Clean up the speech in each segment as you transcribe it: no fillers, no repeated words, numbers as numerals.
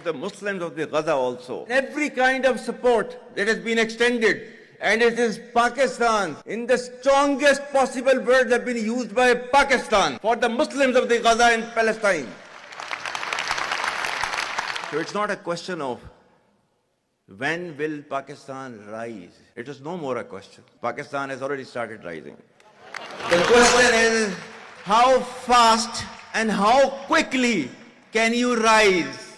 The Muslims of the Gaza also. Every kind of support that has been extended, and it is Pakistan, in the strongest possible words have been used by Pakistan for the Muslims of the Gaza and Palestine. So it's not a question of when will Pakistan rise. It is no more a question. Pakistan has already started rising. The question is how fast and how quickly can you rise?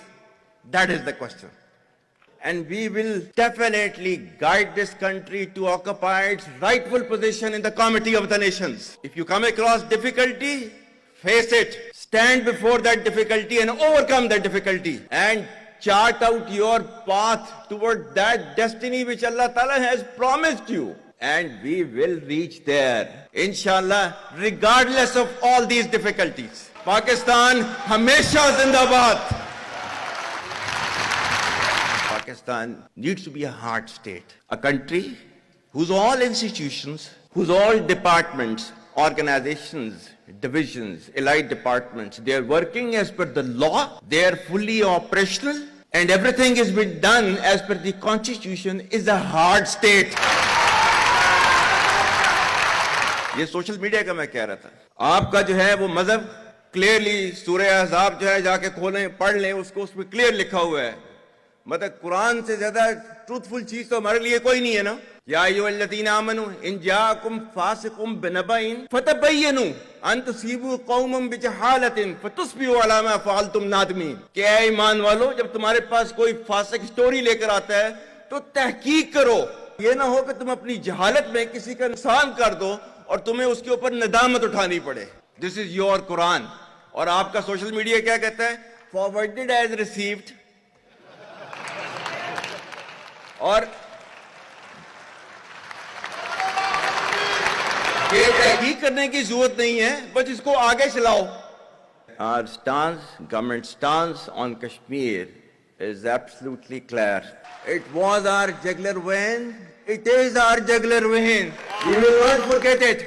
That is the question. And we will definitely guide this country to occupy its rightful position in the Committee of the Nations. If you come across difficulty, face it. Stand before that difficulty and overcome that difficulty. And chart out your path toward that destiny which Allah Ta'ala has promised you. And we will reach there, inshallah, regardless of all these difficulties. Pakistan, Hamesha Zindabad. Pakistan needs to be a hard state. A country whose all institutions, whose all departments, organizations, divisions, allied departments, they are working as per the law, they are fully operational, and everything has been done as per the constitution, is a hard state. ये social media का मैं कह रहा था, आपका जो है वो मजहब क्लियरली सूरह अहज़ाब जो है जाके खोलें पढ़ लें, उसको उसमें क्लियर लिखा हुआ है. मतलब कुरान से ज्यादा ट्रूथफुल चीज तो हमारे लिए कोई नहीं है ना. या अय्युहल्लज़ीना आमनू इन जाअकुम फासिकुम बिनबइन फतबय्यनु अन तुसीबू कौमम बिजहालतिन फतुस्बिहू अला मा फअलतुम नादिमीन. क्या ईमान वालो, जब तुम्हारे पास कोई फासिक स्टोरी लेकर आता है तो तहकीक करो. ये ना हो कि तुम अपनी जहालत में किसी का नुकसान कर दो और तुम्हें उसके ऊपर नदामत उठानी पड़े. This is your Quran. और आपका सोशल मीडिया क्या कहता है? Forwarded as received. और ये तहकीक करने की जरूरत नहीं है, बस इसको आगे चलाओ. Our stance, government stance on Kashmir is absolutely clear. It was our jugular vein. It is our jugular vein. We will not forget it.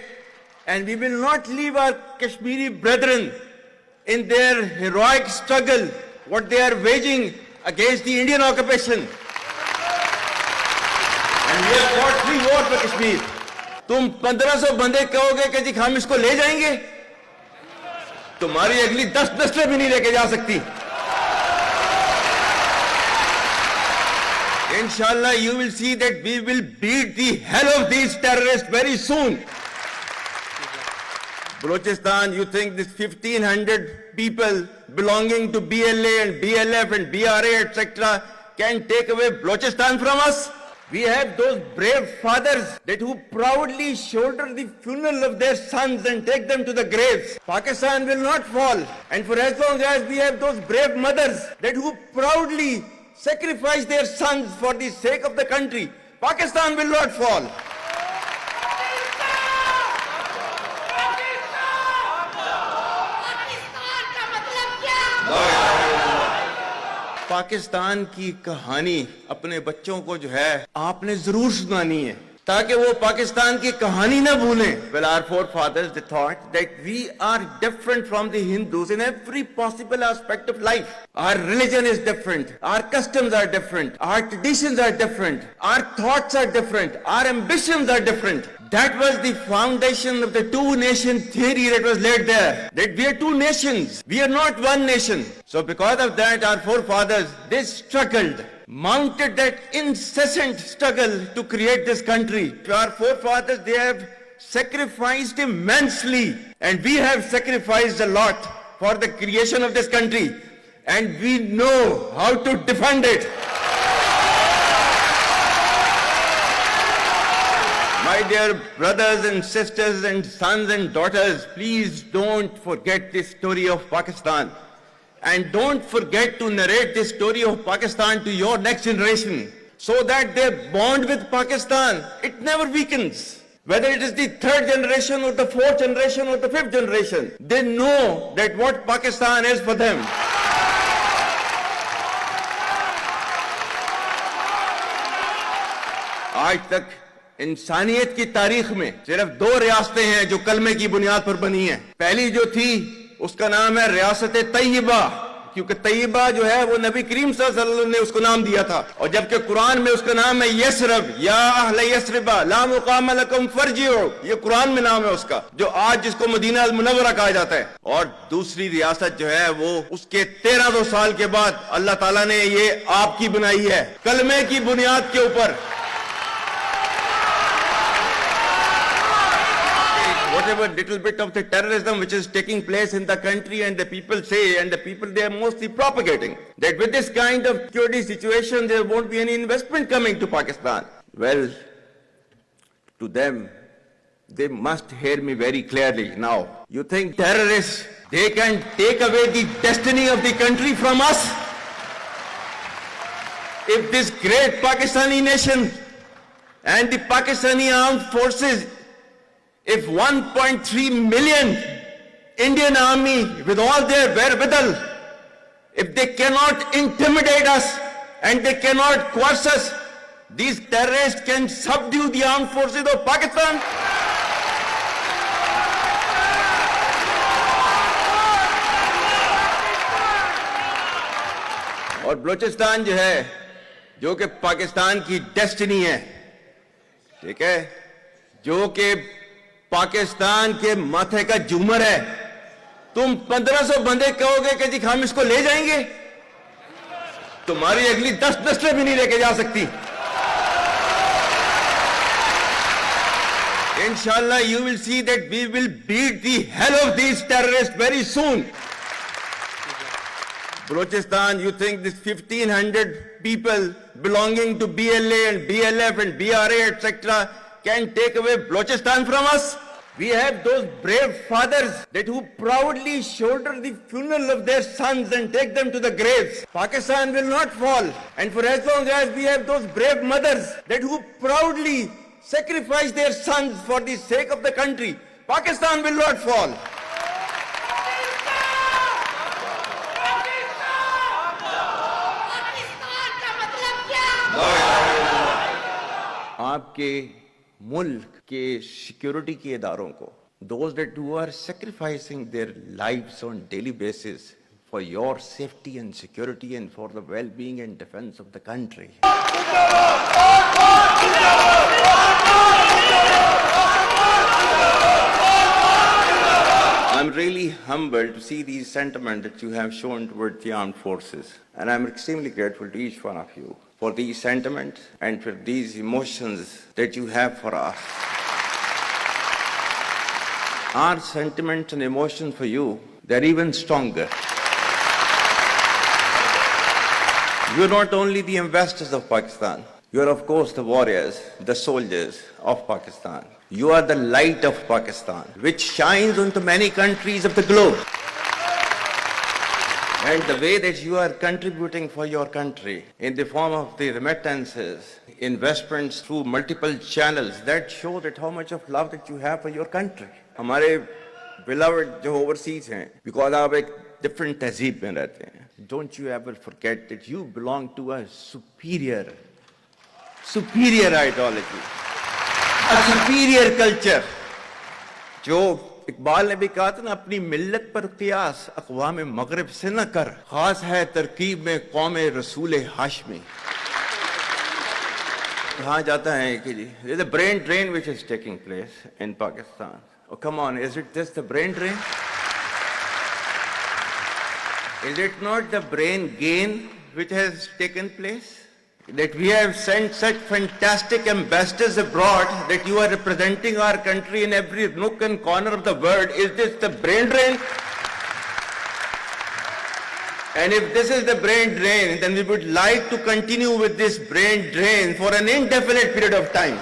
And we will not leave our Kashmiri brethren in their heroic struggle, what they are waging against the Indian occupation. And we have fought 3 wars for Kashmir. तुम 1500 बंदे कहोगे कि जी हम इसको ले जाएंगे, तुम्हारी अगली 10 नस्लें भी नहीं लेके जा सकती. Inshallah, you will see that we will beat the hell of these terrorists very soon. Balochistan, you think this 1500 people belonging to BLA and BLF and BRA, etc., can take away Balochistan from us? We have those brave fathers that who proudly shoulder the funeral of their sons and take them to the graves. Pakistan will not fall. And for as long as we have those brave mothers that who proudly sacrifice their sons for the sake of the country, Pakistan will not fall. Pakistan की कहानी अपने बच्चों को जो है आपने जरूर सुनानी है ताकि वो पाकिस्तान की कहानी ना भूलें. Well, our forefathers, they thought that we are different from the Hindus in every possible aspect of life. Our religion is different. Our customs are different. Our traditions are different. Our thoughts are different. Our ambitions are different. That was the foundation of the 2-nation theory that was laid there. That we are 2 nations. We are not 1 nation. So because of that, our forefathers, they struggled, mounted that incessant struggle to create this country. Our forefathers, they have sacrificed immensely. And we have sacrificed a lot for the creation of this country. And we know how to defend it. My dear brothers and sisters and sons and daughters, please don't forget this story of Pakistan. And don't forget to narrate this story of Pakistan to your next generation so that their bond with Pakistan, it never weakens. Whether it is the 3rd generation or the 4th generation or the 5th generation, they know that what Pakistan is for them. आज तक इंसानियत की तारीख में सिर्फ 2 रियासतें हैं जो कलमे की बुनियाद पर बनी हैं. पहली जो थी उसका नाम है रियासत तैयबा, क्योंकि तैयबा जो है वो नबी करीम सल्लल्लाहु अलैहि वसल्लम ने उसको नाम दिया था, और जबकि कुरान में उसका नाम है यसरब, या अहल यसरिबा ला मुकाम लकुम फरजिउ, ये कुरान में नाम है उसका, जो आज जिसको मदीना अल मुनव्वरा कहा जाता है। और दूसरी रियासत जो है वो उसके 1300 साल के बाद अल्लाह ताला ने ये आपकी बनाई है, कलमे की बुनियाद के ऊपर। Whatever little bit of the terrorism which is taking place in the country, and the people say, and the people they are mostly propagating, that with this kind of security situation there won't be any investment coming to Pakistan. Well, to them, they must hear me very clearly now. You think terrorists, they can take away the destiny of the country from us? If this great Pakistani nation and the Pakistani armed forces, if 1.3 million Indian army with all their wherewithal, if they cannot intimidate us and they cannot coerce us, these terrorists can subdue the armed forces of Pakistan. और बलूचिस्तान जो है, जो कि पाकिस्तान की destiny है, ठीक है, जो कि पाकिस्तान के माथे का झूमर है, तुम 1500 बंदे कहोगे कि जी हम इसको ले जाएंगे, तुम्हारी अगली 10 नस्लें भी नहीं लेके जा सकती। Inshallah, you will see that we will beat the hell of these terrorists very soon. Balochistan, you think this 1500 people belonging to BLA and BLF and BRA, etc., can take away Balochistan from us? We have those brave fathers that who proudly shoulder the funeral of their sons and take them to the graves. Pakistan will not fall. And for as long as we have those brave mothers that who proudly sacrifice their sons for the sake of the country, Pakistan will not fall. आपके मुल्क के security के इदारों को, those that who are sacrificing their lives on daily basis for your safety and security and for the well-being and defense of the country. I'm really humbled to see these sentiments that you have shown towards the armed forces, and I'm extremely grateful to each one of you for these sentiments and for these emotions that you have for us. Our sentiments and emotions for you, they're even stronger. You're not only the ambassadors of Pakistan, you're of course the warriors, the soldiers of Pakistan. You are the light of Pakistan, which shines onto many countries of the globe. And the way that you are contributing for your country in the form of the remittances, investments through multiple channels, that shows that how much of love that you have for your country. हमारे beloved जो overseas हैं, because आप एक different तहजीब में रहते हैं, don't you ever forget that you belong to a superior ideology, a superior culture. जो इकबाल ने भी कहा था ना, अपनी मिल्लत पर कियास अक़वाम मगरिब से न कर, खास है तरकीब में कौम रसूल हाशमी। कहा जाता है कि जी there's a brain drain which is taking place in Pakistan. Oh, come on, is it just the brain drain? Is it not the brain gain which has taken place? That we have sent such fantastic ambassadors abroad that you are representing our country in every nook and corner of the world. Is this the brain drain? And if this is the brain drain, then we would like to continue with this brain drain for an indefinite period of time.